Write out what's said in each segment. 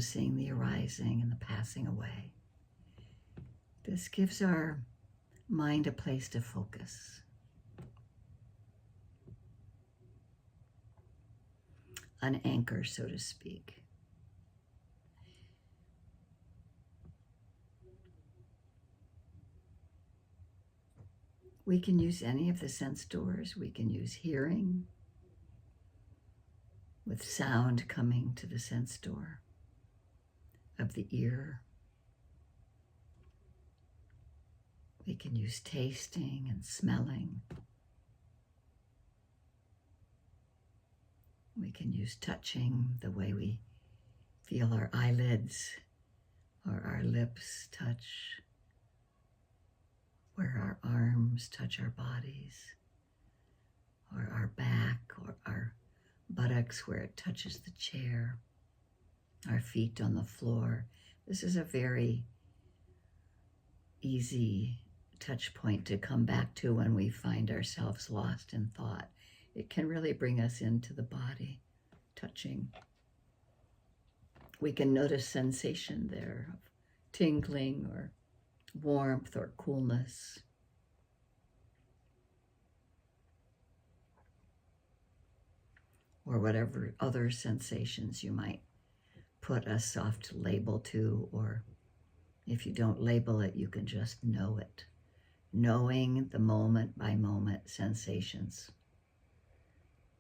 noticing the arising and the passing away. This gives our mind a place to focus. An anchor, so to speak. We can use any of the sense doors. We can use hearing, with sound coming to the sense door of the ear. We can use tasting and smelling. We can use touching, the way we feel our eyelids or our lips touch, where our arms touch our bodies, or our back, or our buttocks where it touches the chair, our feet on the floor. This is a very easy touch point to come back to when we find ourselves lost in thought. It can really bring us into the body, touching. We can notice sensation there of tingling or warmth or coolness. Or whatever other sensations you might put a soft label to, or if you don't label it, you can just know it. Knowing the moment by moment sensations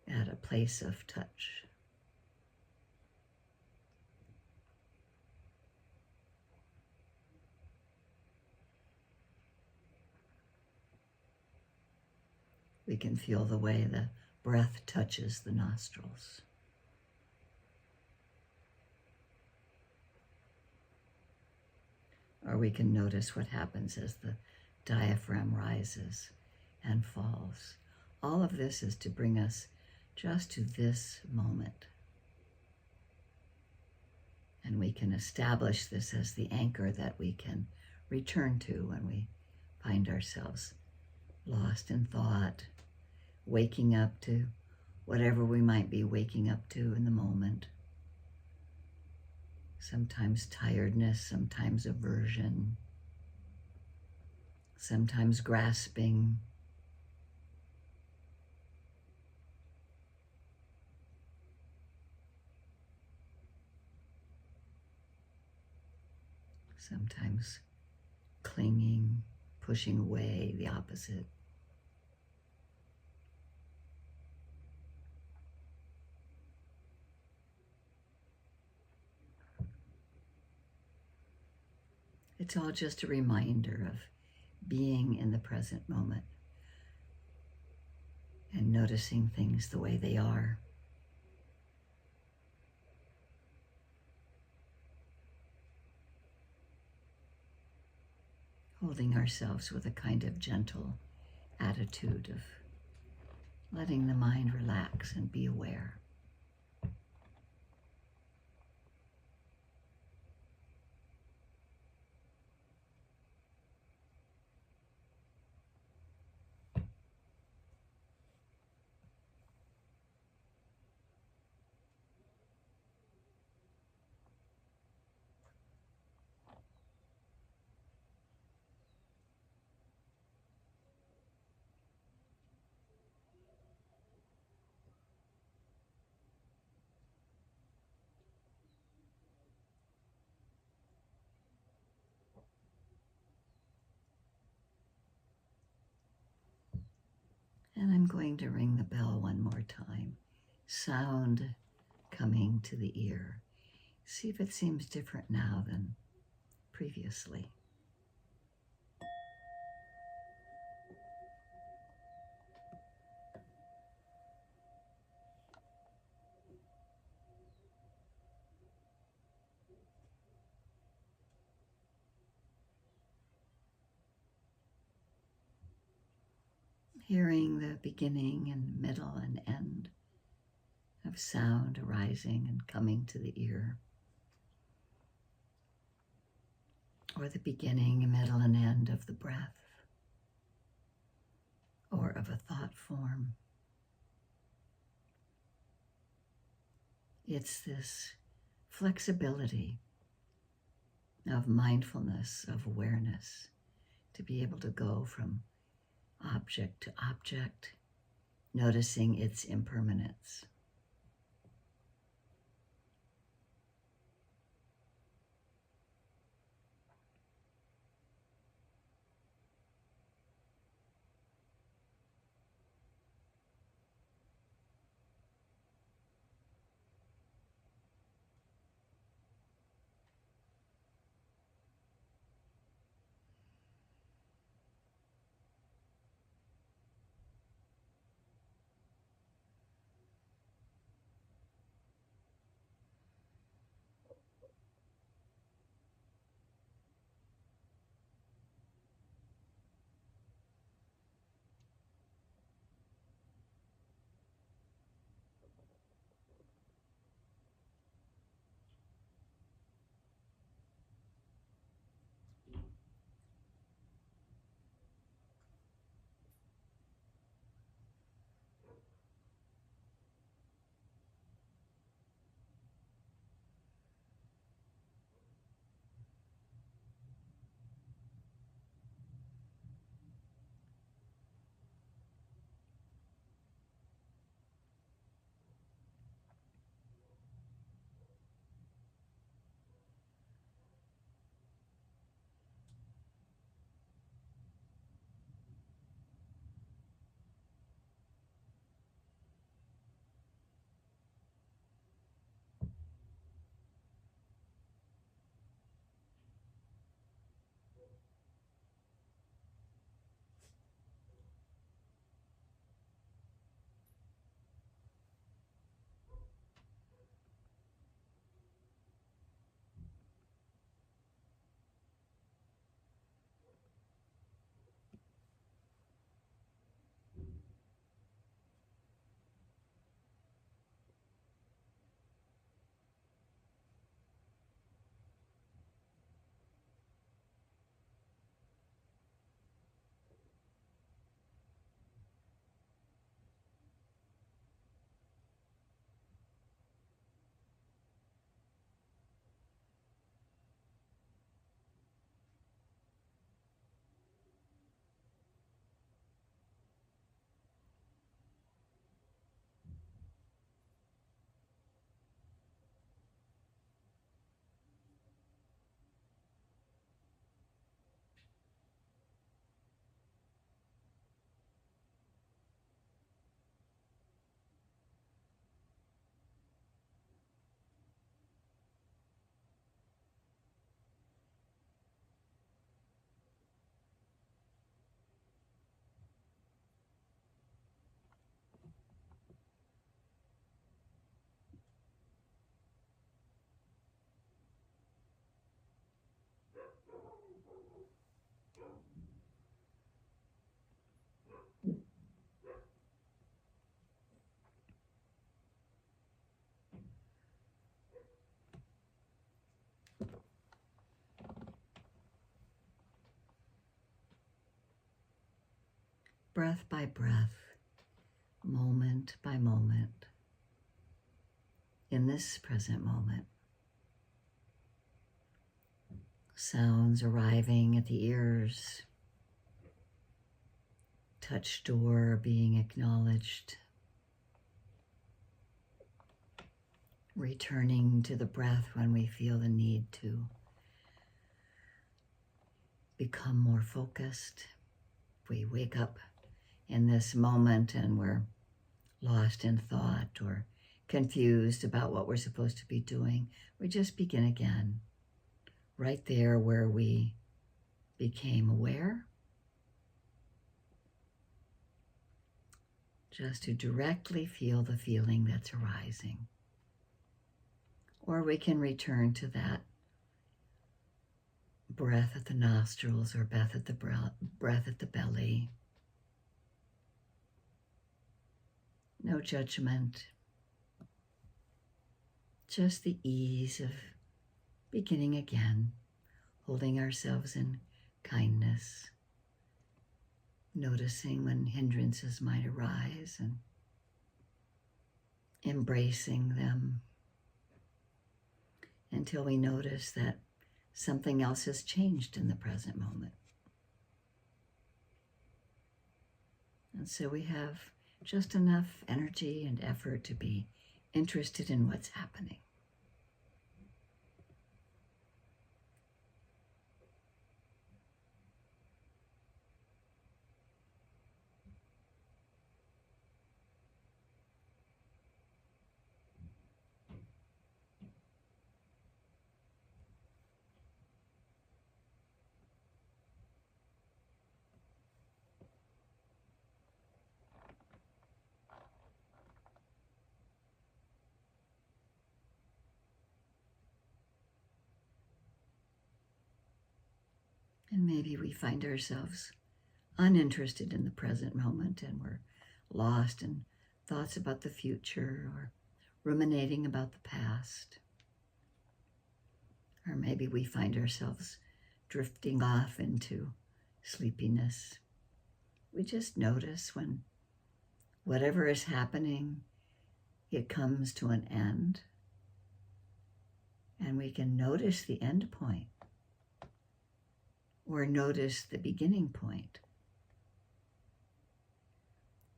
at a place of touch. We can feel the way the breath touches the nostrils. Or we can notice what happens as the diaphragm rises and falls. All of this is to bring us just to this moment. And we can establish this as the anchor that we can return to when we find ourselves lost in thought, waking up to whatever we might be waking up to in the moment. Sometimes tiredness, sometimes aversion, sometimes grasping. Sometimes clinging, pushing away, the opposite. It's all just a reminder of being in the present moment and noticing things the way they are. Holding ourselves with a kind of gentle attitude of letting the mind relax and be aware. And I'm going to ring the bell one more time. Sound coming to the ear. See if it seems different now than previously. Hearing the beginning and middle and end of sound arising and coming to the ear. Or the beginning, middle, and end of the breath. Or of a thought form. It's this flexibility of mindfulness, of awareness, to be able to go from object to object, noticing its impermanence. Breath by breath, moment by moment, in this present moment. Sounds arriving at the ears, touch door being acknowledged, returning to the breath when we feel the need to become more focused. If we wake up in this moment and we're lost in thought or confused about what we're supposed to be doing, we just begin again, right there where we became aware, just to directly feel the feeling that's arising. Or we can return to that breath at the nostrils or breath at the belly. No judgment, just the ease of beginning again, holding ourselves in kindness, noticing when hindrances might arise and embracing them, until we notice that something else has changed in the present moment. And so we have just enough energy and effort to be interested in what's happening. And maybe we find ourselves uninterested in the present moment and we're lost in thoughts about the future or ruminating about the past. Or maybe we find ourselves drifting off into sleepiness. We just notice when whatever is happening, it comes to an end. And we can notice the end point or notice the beginning point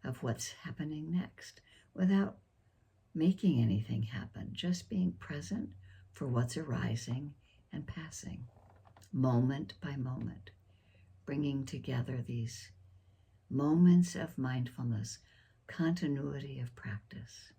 of what's happening next without making anything happen, just being present for what's arising and passing, moment by moment, bringing together these moments of mindfulness, continuity of practice.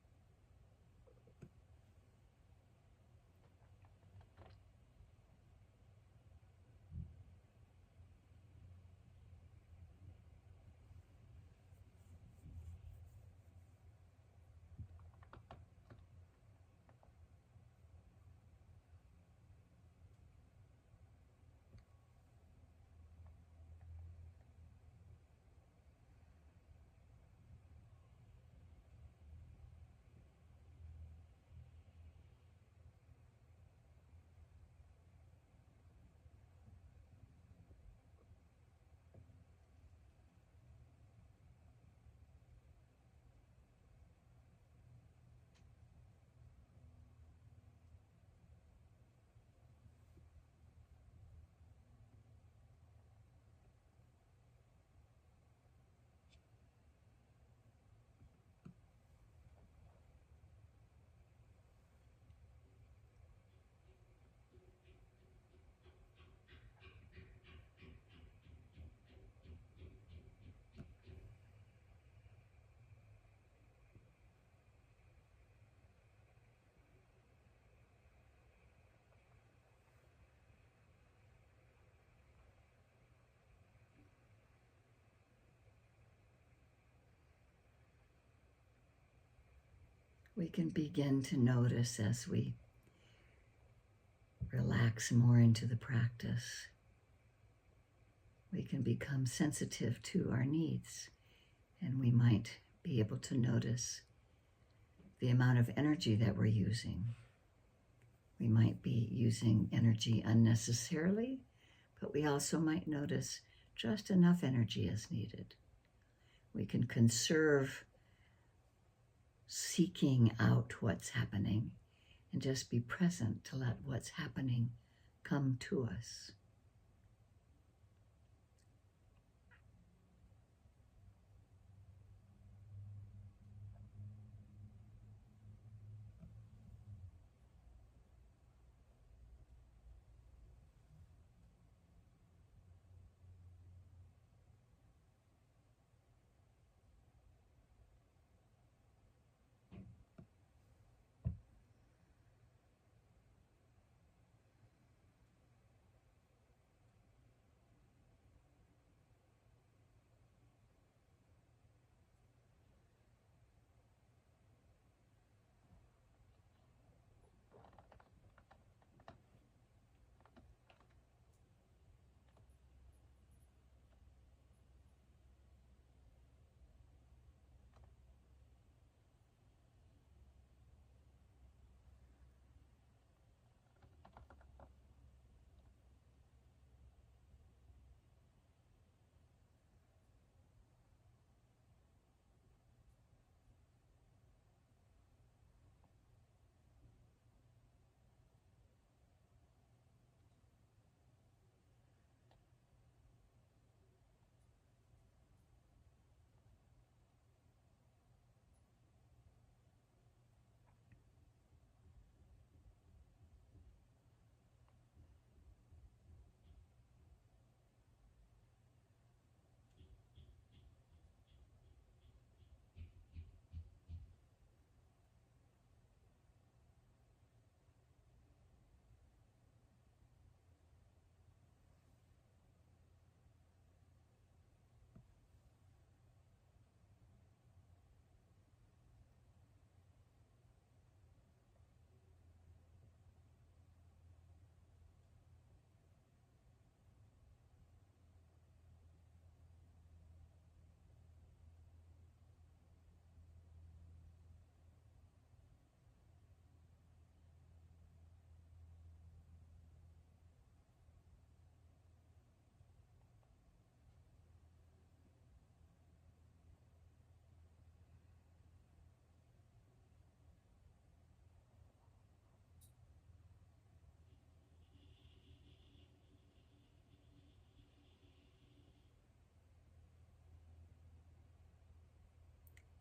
We can begin to notice as we relax more into the practice. We can become sensitive to our needs, and we might be able to notice the amount of energy that we're using. We might be using energy unnecessarily, but we also might notice just enough energy as needed. We can conserve seeking out what's happening and just be present to let what's happening come to us.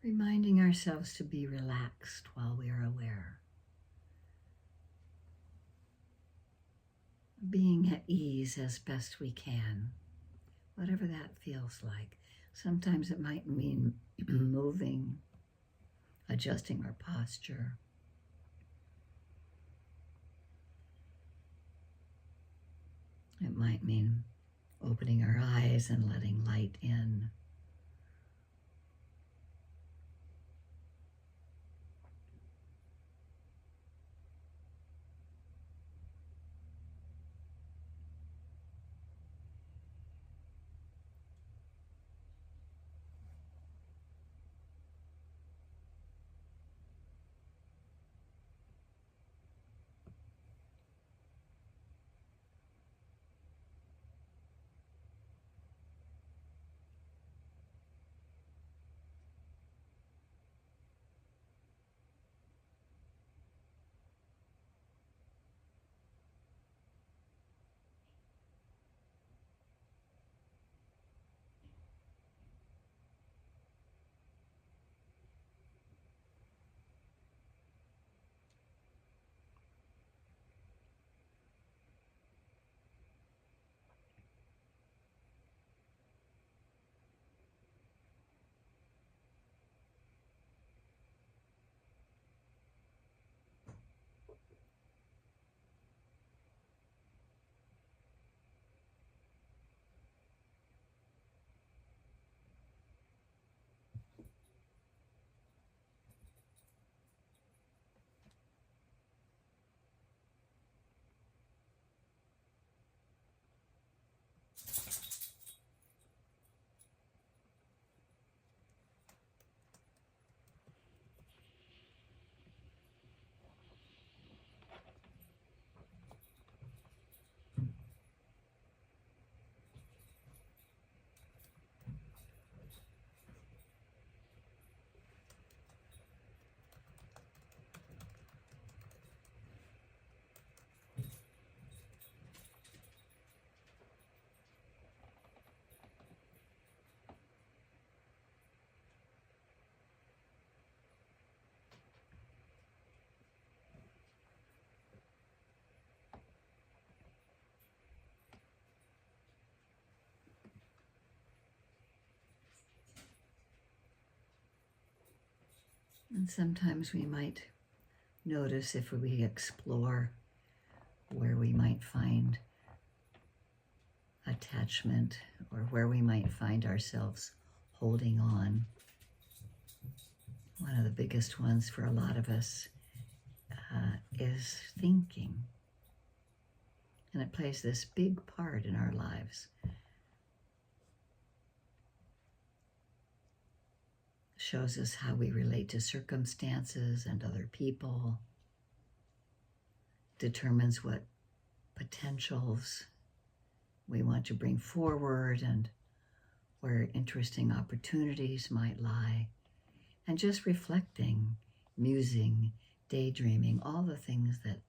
reminding ourselves to be relaxed while we are aware, being at ease as best we can, whatever that feels like. Sometimes it might mean moving, adjusting our posture. It might mean opening our eyes and letting light in. And sometimes we might notice, if we explore, where we might find attachment or where we might find ourselves holding on. One of the biggest ones for a lot of us is thinking. And it plays this big part in our lives. Shows us how we relate to circumstances and other people, determines what potentials we want to bring forward and where interesting opportunities might lie, and just reflecting, musing, daydreaming, all the things that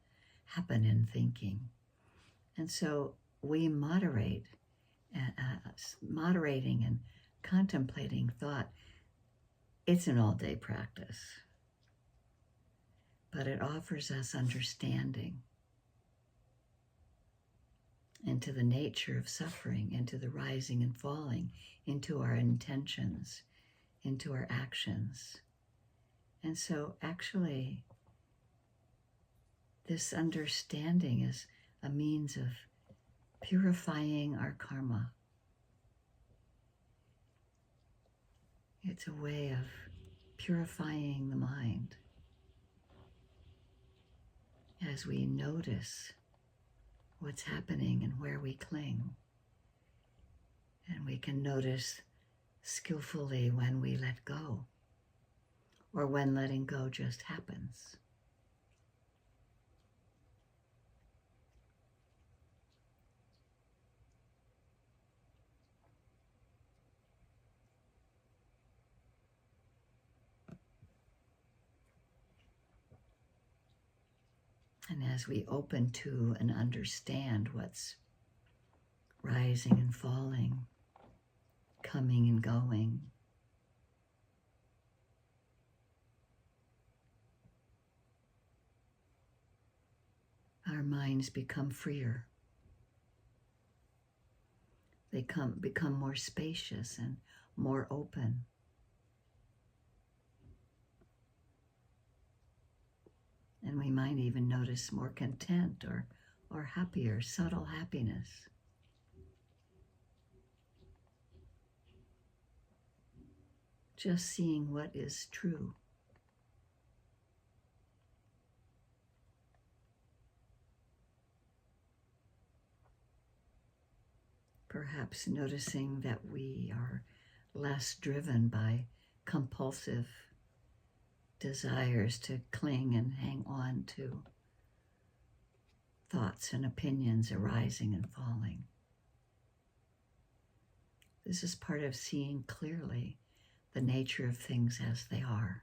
happen in thinking. And so we moderating and contemplating thought. It's an all-day practice, but it offers us understanding into the nature of suffering, into the rising and falling, into our intentions, into our actions. And so actually, this understanding is a means of purifying our karma. It's a way of purifying the mind as we notice what's happening and where we cling. And we can notice skillfully when we let go, or when letting go just happens. And as we open to and understand what's rising and falling, coming and going, minds become freer. They become more spacious and more open. And we might even notice more content or happier, subtle happiness. Just seeing what is true. Perhaps noticing that we are less driven by compulsive desires to cling and hang on to thoughts and opinions arising and falling. This is part of seeing clearly the nature of things as they are.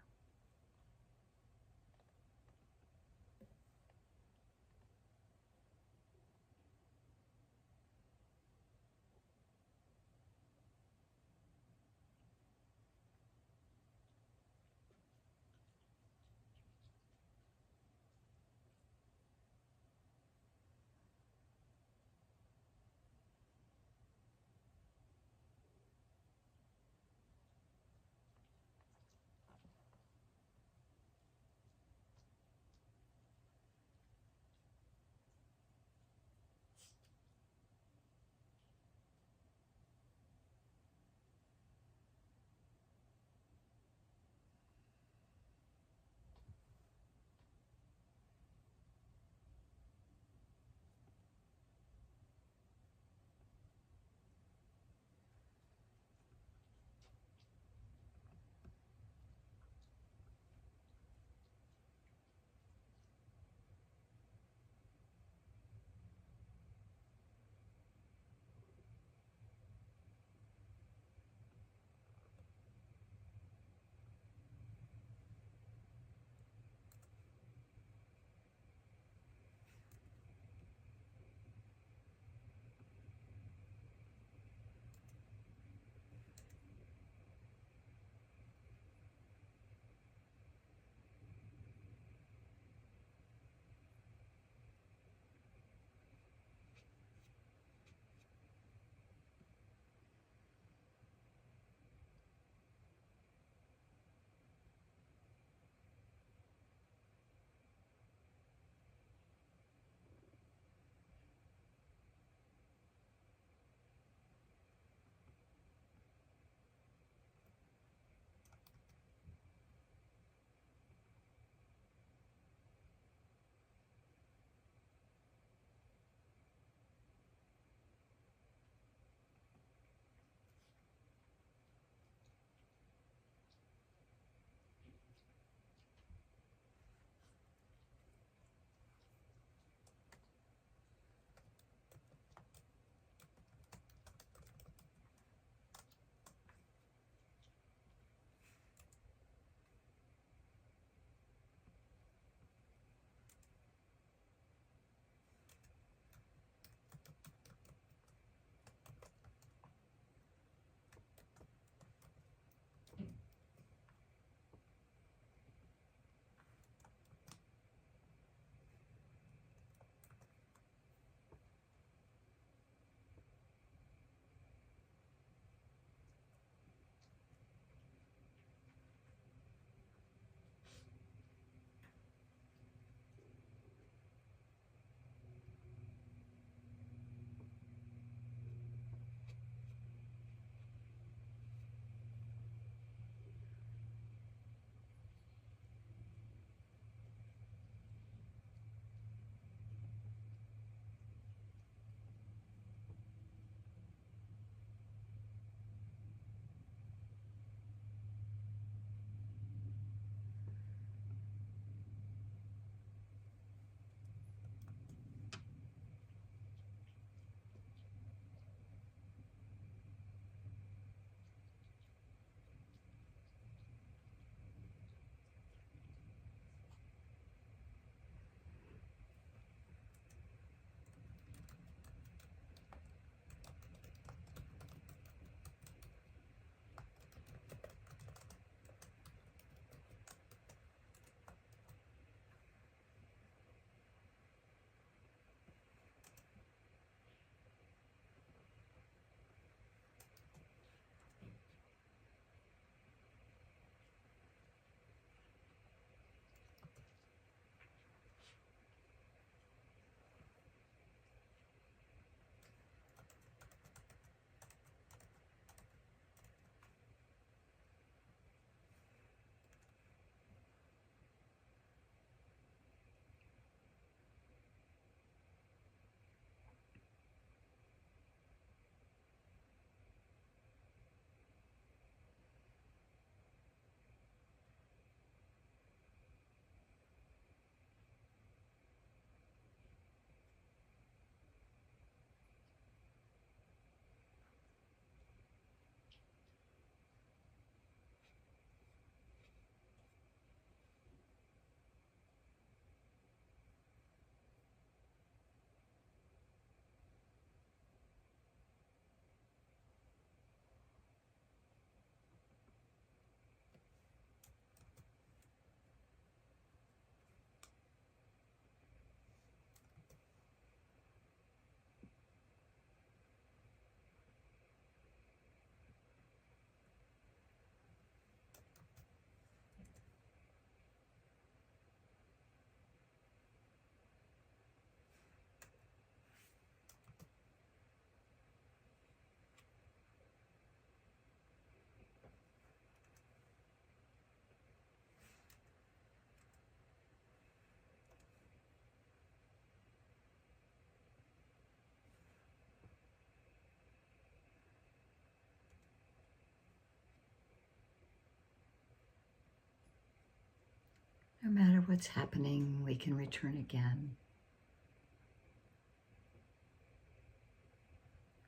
what's happening, we can return again.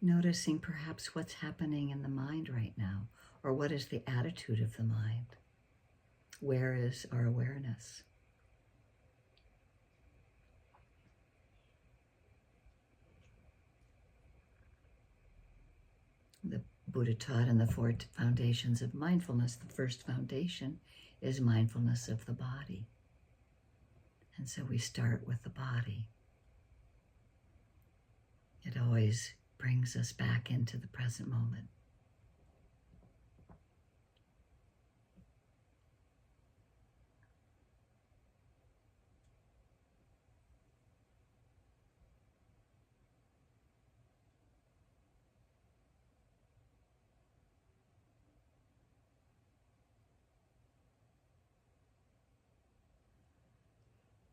Noticing perhaps what's happening in the mind right now, or what is the attitude of the mind? Where is our awareness? The Buddha taught in the 4 foundations of mindfulness, the first foundation is mindfulness of the body. And so we start with the body. It always brings us back into the present moment.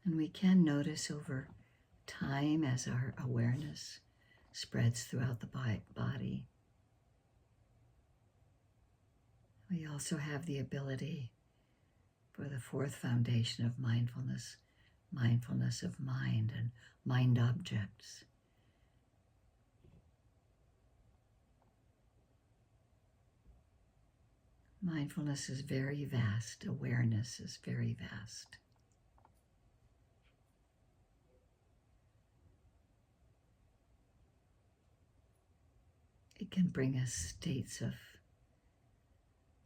And we can notice over time as our awareness spreads throughout the body. We also have the ability for the 4th foundation of mindfulness, mindfulness of mind and mind objects. Mindfulness is very vast. Awareness is very vast. It can bring us states of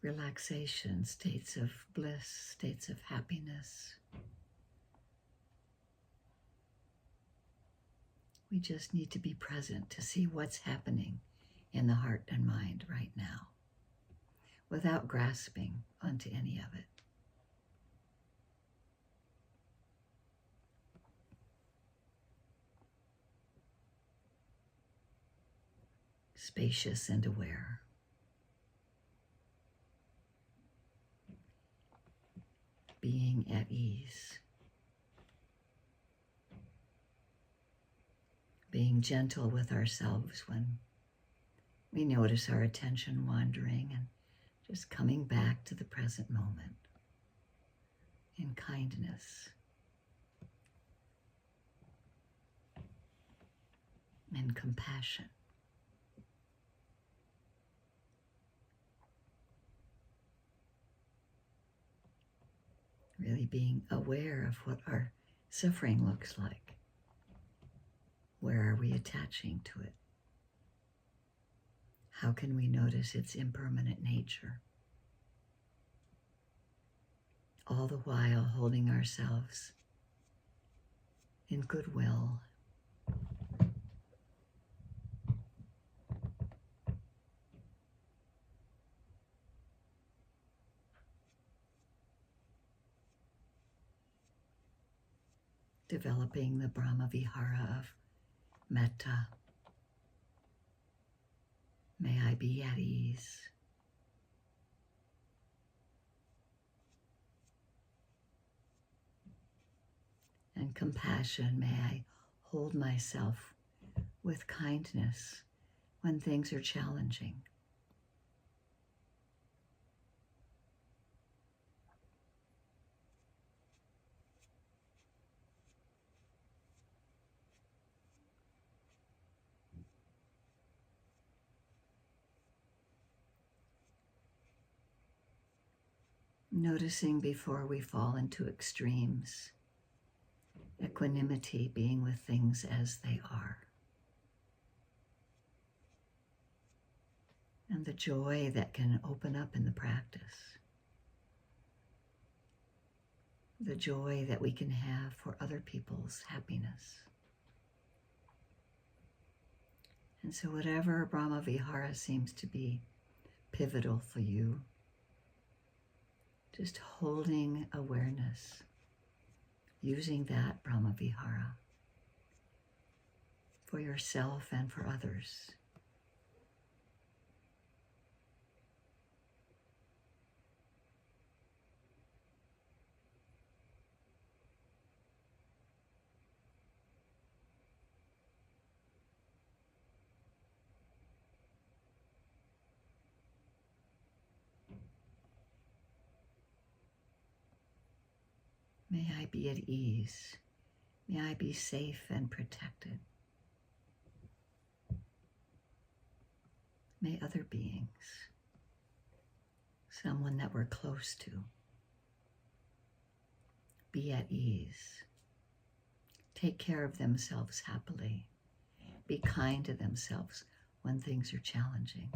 relaxation, states of bliss, states of happiness. We just need to be present to see what's happening in the heart and mind right now, without grasping onto any of it. Spacious and aware. Being at ease. Being gentle with ourselves when we notice our attention wandering, and just coming back to the present moment in kindness and compassion. Really being aware of what our suffering looks like. Where are we attaching to it? How can we notice its impermanent nature? All the while holding ourselves in goodwill. Developing the Brahma Vihara of metta. May I be at ease. And compassion, may I hold myself with kindness when things are challenging. Noticing before we fall into extremes, equanimity, being with things as they are. And the joy that can open up in the practice. The joy that we can have for other people's happiness. And so whatever Brahma Vihara seems to be pivotal for you, just holding awareness, using that Brahma Vihara for yourself and for others. May I be at ease. May I be safe and protected. May other beings, someone that we're close to, be at ease. Take care of themselves happily. Be kind to themselves when things are challenging.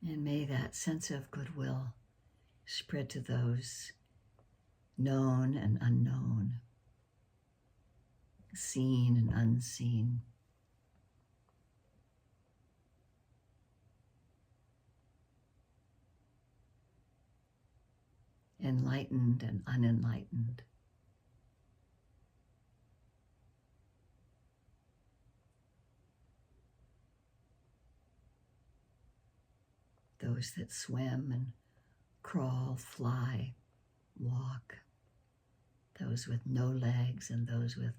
And may that sense of goodwill spread to those known and unknown, seen and unseen. Enlightened and unenlightened. Those that swim and crawl, fly, walk. Those with no legs and those with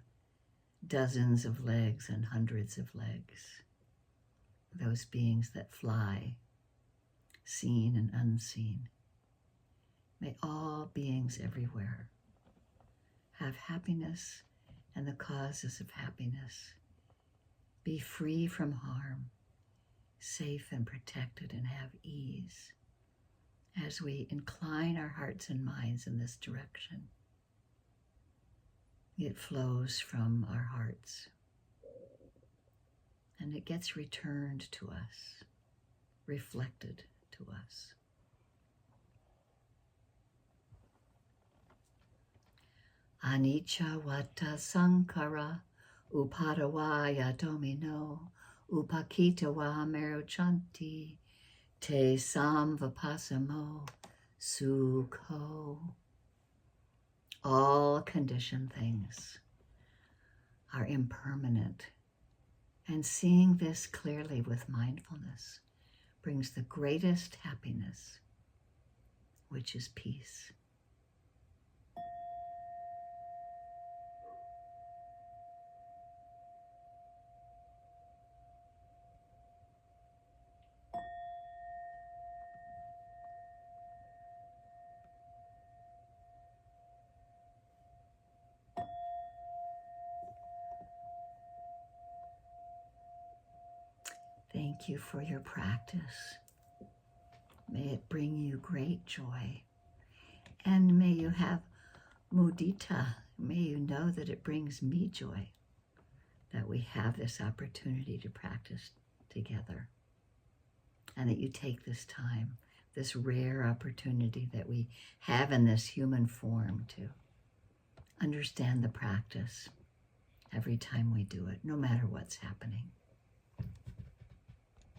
dozens of legs and hundreds of legs. Those beings that fly, seen and unseen. May all beings everywhere have happiness and the causes of happiness. Be free from harm, safe and protected, and have ease as we incline our hearts and minds in this direction. It flows from our hearts and it gets returned to us, reflected to us. Anicca vata sankhara upadavaya domino upakita va meruchanti te samvapasamo sukho. All conditioned things are impermanent, and seeing this clearly with mindfulness brings the greatest happiness, which is peace. Thank you for your practice. May it bring you great joy. And may you have mudita. May you know that it brings me joy that we have this opportunity to practice together. And that you take this time, this rare opportunity that we have in this human form to understand the practice every time we do it, no matter what's happening.